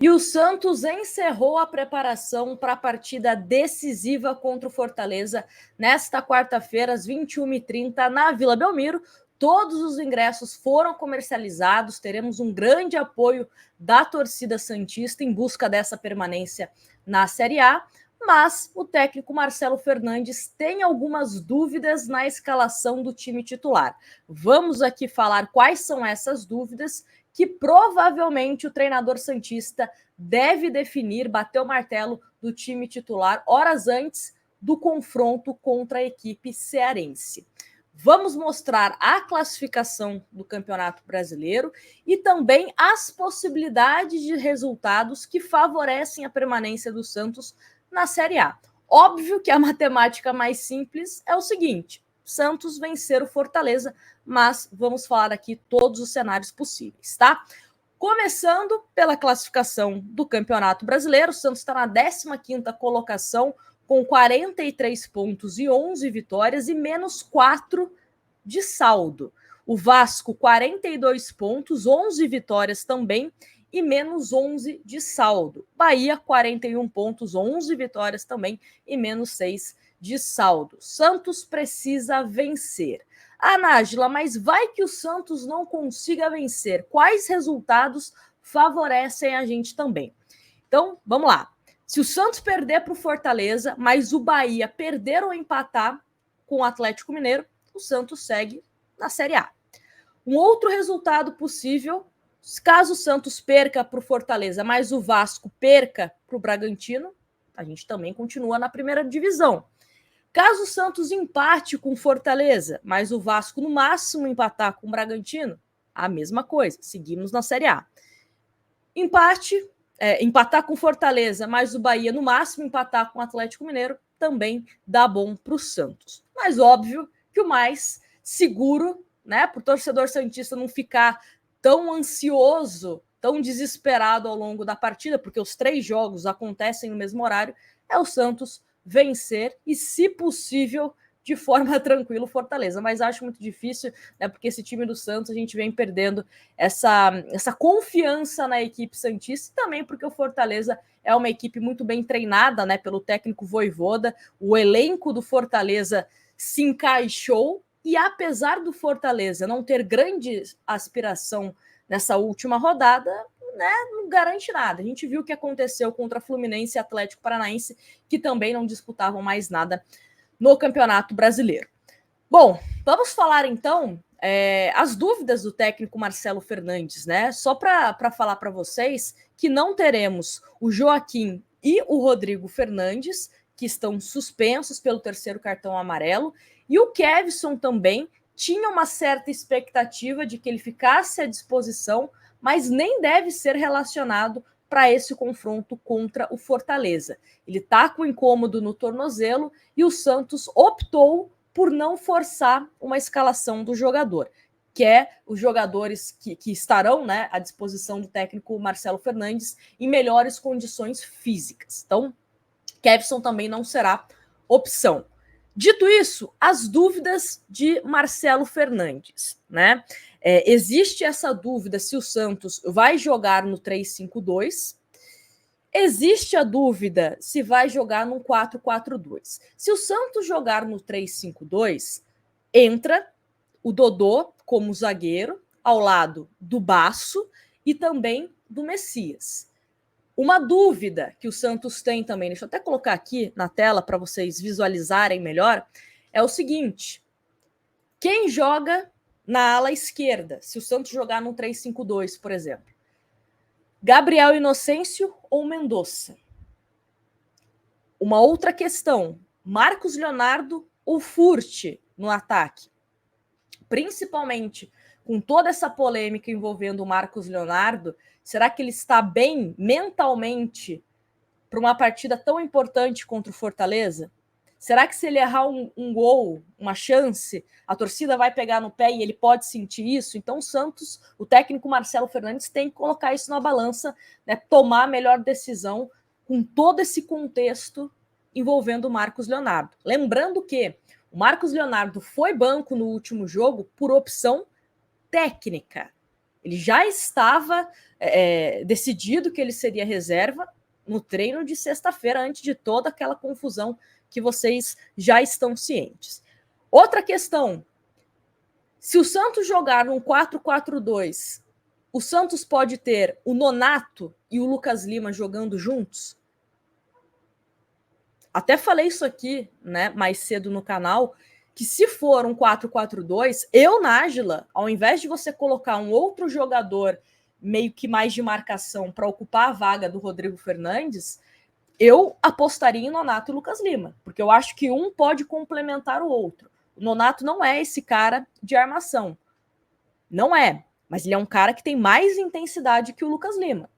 E o Santos encerrou a preparação para a partida decisiva contra o Fortaleza nesta quarta-feira, às 21h30, na Vila Belmiro. Todos os ingressos foram comercializados, teremos um grande apoio da torcida santista em busca dessa permanência na Série A, mas o técnico Marcelo Fernandes tem algumas dúvidas na escalação do time titular. Vamos aqui falar quais são essas dúvidas que provavelmente o treinador santista deve definir, bater o martelo do time titular horas antes do confronto contra a equipe cearense. Vamos mostrar a classificação do Campeonato Brasileiro e também as possibilidades de resultados que favorecem a permanência do Santos na Série A. Óbvio que a matemática mais simples é o seguinte: Santos vencer o Fortaleza, mas vamos falar aqui todos os cenários possíveis, tá? Começando pela classificação do Campeonato Brasileiro, o Santos está na 15ª colocação, com 43 pontos e 11 vitórias e menos 4 de saldo. O Vasco, 42 pontos, 11 vitórias também e menos 11 de saldo. Bahia, 41 pontos, 11 vitórias também e menos 6 de saldo. Santos precisa vencer. Nájila, mas vai que o Santos não consiga vencer. Quais resultados favorecem a gente também? Então, vamos lá. Se o Santos perder para o Fortaleza, mas o Bahia perder ou empatar com o Atlético Mineiro, o Santos segue na Série A. Um outro resultado possível, caso o Santos perca para o Fortaleza, mas o Vasco perca para o Bragantino, a gente também continua na primeira divisão. Caso o Santos empate com o Fortaleza, mas o Vasco no máximo empatar com o Bragantino, a mesma coisa, seguimos na Série A. Empatar com Fortaleza, mas o Bahia no máximo empatar com o Atlético Mineiro, também dá bom para o Santos. Mas óbvio que o mais seguro, né, para o torcedor santista não ficar tão ansioso, tão desesperado ao longo da partida, porque os 3 jogos acontecem no mesmo horário, é o Santos vencer e, se possível, de forma tranquila o Fortaleza, mas acho muito difícil, né, porque esse time do Santos a gente vem perdendo essa confiança na equipe santista, e também porque o Fortaleza é uma equipe muito bem treinada, né, pelo técnico Vojvoda. O elenco do Fortaleza se encaixou e, apesar do Fortaleza não ter grande aspiração nessa última rodada, né, não garante nada. A gente viu o que aconteceu contra Fluminense e Atlético Paranaense, que também não disputavam mais nada no Campeonato Brasileiro. Bom, vamos falar então as dúvidas do técnico Marcelo Fernandes, né? Só para falar para vocês que não teremos o Joaquim e o Rodrigo Fernandes, que estão suspensos pelo 3º cartão amarelo, e o Kevson também tinha uma certa expectativa de que ele ficasse à disposição, mas nem deve ser relacionado para esse confronto contra o Fortaleza. Ele está com incômodo no tornozelo e o Santos optou por não forçar uma escalação do jogador, que é os jogadores que estarão, né, à disposição do técnico Marcelo Fernandes em melhores condições físicas. Então, Kevson também não será opção. Dito isso, as dúvidas de Marcelo Fernandes, né? Existe essa dúvida se o Santos vai jogar no 3-5-2. Existe a dúvida se vai jogar no 4-4-2. Se o Santos jogar no 3-5-2, entra o Dodô como zagueiro, ao lado do Basso e também do Messias. Uma dúvida que o Santos tem também, deixa eu até colocar aqui na tela para vocês visualizarem melhor, é o seguinte: quem joga na ala esquerda, se o Santos jogar no 3-5-2, por exemplo? Gabriel Inocêncio ou Mendonça? Uma outra questão: Marcos Leonardo ou Furt no ataque? Principalmente com toda essa polêmica envolvendo o Marcos Leonardo, será que ele está bem mentalmente para uma partida tão importante contra o Fortaleza? Será que se ele errar um gol, uma chance, a torcida vai pegar no pé e ele pode sentir isso? Então o Santos, o técnico Marcelo Fernandes tem que colocar isso na balança, né, tomar a melhor decisão com todo esse contexto envolvendo o Marcos Leonardo. Lembrando que o Marcos Leonardo foi banco no último jogo por opção técnica. Ele já estava decidido que ele seria reserva no treino de sexta-feira, antes de toda aquela confusão que vocês já estão cientes. Outra questão, se o Santos jogar num 4-4-2, o Santos pode ter o Nonato e o Lucas Lima jogando juntos? Até falei isso aqui, né, mais cedo no canal, que se for um 4-4-2, eu, Nájila, ao invés de você colocar um outro jogador meio que mais de marcação para ocupar a vaga do Rodrigo Fernandes, eu apostaria em Nonato e Lucas Lima, porque eu acho que um pode complementar o outro. O Nonato não é esse cara de armação. Não é, mas ele é um cara que tem mais intensidade que o Lucas Lima.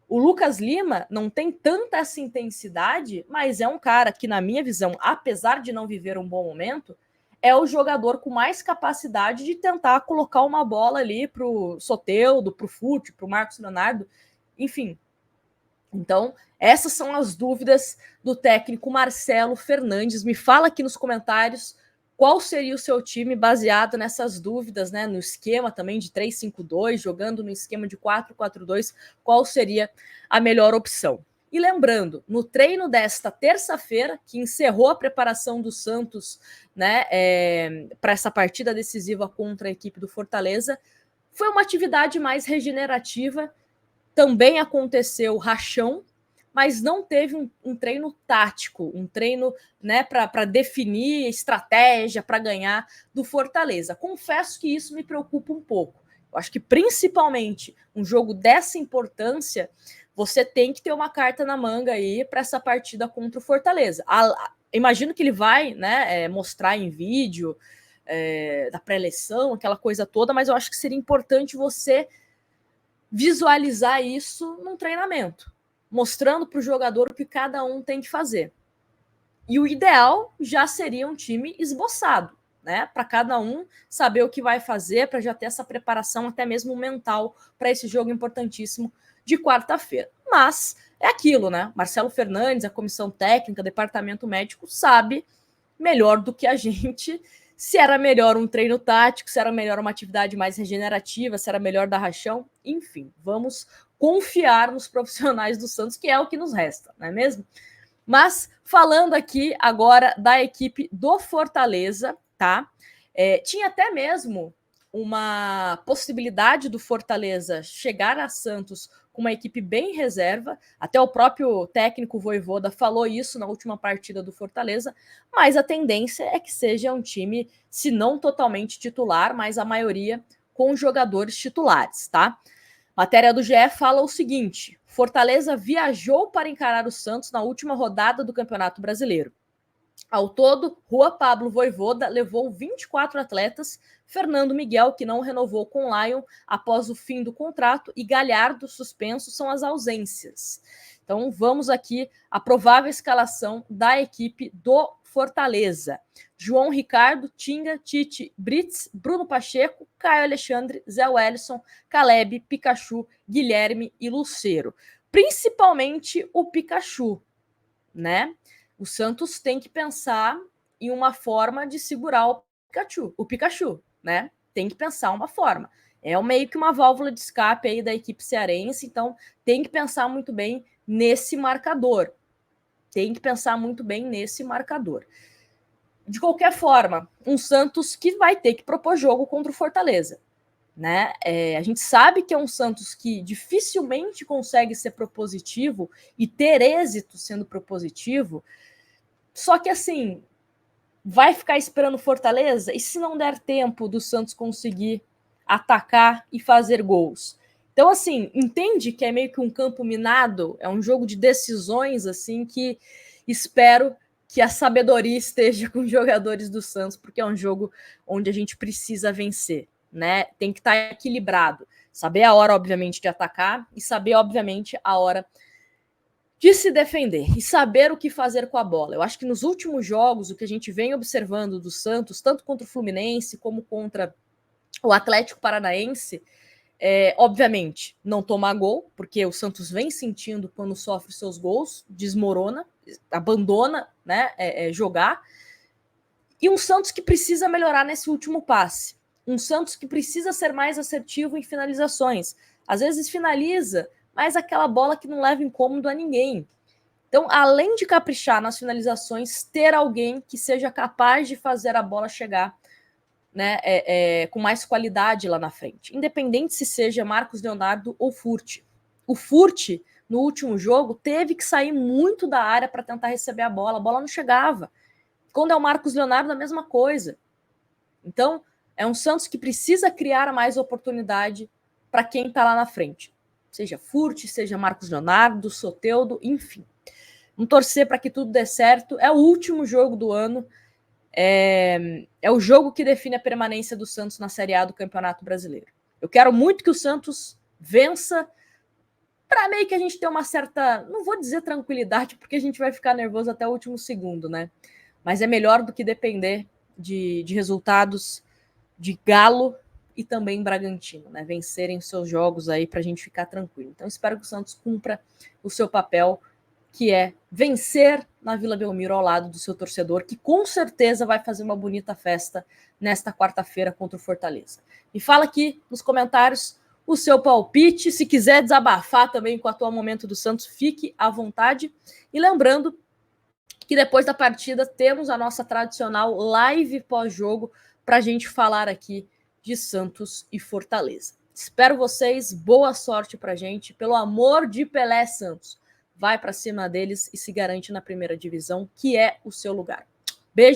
O Lucas Lima não tem tanta essa intensidade, mas é um cara que, na minha visão, apesar de não viver um bom momento, é o jogador com mais capacidade de tentar colocar uma bola ali pro Soteldo, pro Fute, pro Marcos Leonardo, enfim. Então, essas são as dúvidas do técnico Marcelo Fernandes. Me fala aqui nos comentários qual seria o seu time baseado nessas dúvidas, né? No esquema também de 3-5-2, jogando no esquema de 4-4-2, qual seria a melhor opção? E lembrando, no treino desta terça-feira, que encerrou a preparação do Santos, né, para essa partida decisiva contra a equipe do Fortaleza, foi uma atividade mais regenerativa. Também aconteceu rachão, mas não teve um treino tático, um treino, né, para definir estratégia para ganhar do Fortaleza. Confesso que isso me preocupa um pouco. Eu acho que principalmente um jogo dessa importância, você tem que ter uma carta na manga aí para essa partida contra o Fortaleza. Imagino que ele vai, né, mostrar em vídeo da pré-eleição, aquela coisa toda, mas eu acho que seria importante você visualizar isso num treinamento, mostrando para o jogador o que cada um tem que fazer. E o ideal já seria um time esboçado, né? Para cada um saber o que vai fazer, para já ter essa preparação até mesmo mental para esse jogo importantíssimo de quarta-feira. Mas é aquilo, né? Marcelo Fernandes, a comissão técnica, departamento médico, sabe melhor do que a gente se era melhor um treino tático, se era melhor uma atividade mais regenerativa, se era melhor dar rachão, enfim, vamos confiar nos profissionais do Santos, que é o que nos resta, não é mesmo? Mas falando aqui agora da equipe do Fortaleza, tá? Tinha até mesmo uma possibilidade do Fortaleza chegar a Santos com uma equipe bem reserva, até o próprio técnico Vojvoda falou isso na última partida do Fortaleza, mas a tendência é que seja um time, se não totalmente titular, mas a maioria com jogadores titulares, tá? Matéria do GE fala o seguinte: Fortaleza viajou para encarar o Santos na última rodada do Campeonato Brasileiro. Ao todo, Rua Pablo Vojvoda levou 24 atletas, Fernando Miguel, que não renovou com o Lion após o fim do contrato, e Galhardo suspenso são as ausências. Então vamos aqui à provável escalação da equipe do Fortaleza. João Ricardo, Tinga, Tite, Brits, Bruno Pacheco, Caio Alexandre, Zé Wellison, Caleb, Pikachu, Guilherme e Lucero. Principalmente o Pikachu, né? O Santos tem que pensar em uma forma de segurar o Pikachu, né? Tem que pensar uma forma. É meio que uma válvula de escape aí da equipe cearense, então tem que pensar muito bem nesse marcador. Tem que pensar muito bem nesse marcador. De qualquer forma, um Santos que vai ter que propor jogo contra o Fortaleza, né? A gente sabe que é um Santos que dificilmente consegue ser propositivo e ter êxito sendo propositivo. Só que assim, vai ficar esperando Fortaleza? E se não der tempo do Santos conseguir atacar e fazer gols? Então, assim, entende que é meio que um campo minado? É um jogo de decisões, assim, que espero que a sabedoria esteja com os jogadores do Santos, porque é um jogo onde a gente precisa vencer, né? Tem que estar equilibrado. Saber a hora, obviamente, de atacar e saber, obviamente, a hora de se defender e saber o que fazer com a bola. Eu acho que nos últimos jogos, o que a gente vem observando do Santos, tanto contra o Fluminense como contra o Atlético Paranaense, obviamente, não tomar gol, porque o Santos vem sentindo quando sofre seus gols, desmorona, abandona, né, jogar. E um Santos que precisa melhorar nesse último passe. Um Santos que precisa ser mais assertivo em finalizações. Às vezes finaliza, mas aquela bola que não leva incômodo a ninguém. Então, além de caprichar nas finalizações, ter alguém que seja capaz de fazer a bola chegar, né, com mais qualidade lá na frente. Independente se seja Marcos Leonardo ou Furti. O Furti, no último jogo, teve que sair muito da área para tentar receber a bola não chegava. Quando é o Marcos Leonardo, a mesma coisa. Então, é um Santos que precisa criar mais oportunidade para quem está lá na frente. Seja Furti, seja Marcos Leonardo, Soteldo, enfim. Vamos torcer para que tudo dê certo. É o último jogo do ano. É o jogo que define a permanência do Santos na Série A do Campeonato Brasileiro. Eu quero muito que o Santos vença para meio que a gente ter uma certa, não vou dizer tranquilidade, porque a gente vai ficar nervoso até o último segundo, né? Mas é melhor do que depender de resultados de Galo e também Bragantino, né? Vencerem seus jogos aí para a gente ficar tranquilo. Então espero que o Santos cumpra o seu papel, que é vencer na Vila Belmiro ao lado do seu torcedor, que com certeza vai fazer uma bonita festa nesta quarta-feira contra o Fortaleza. Me fala aqui nos comentários o seu palpite, se quiser desabafar também com o atual momento do Santos, fique à vontade. E lembrando que depois da partida temos a nossa tradicional live pós-jogo para a gente falar aqui de Santos e Fortaleza. Espero vocês, boa sorte para a gente, pelo amor de Pelé Santos. Vai para cima deles e se garante na primeira divisão, que é o seu lugar. Beijo.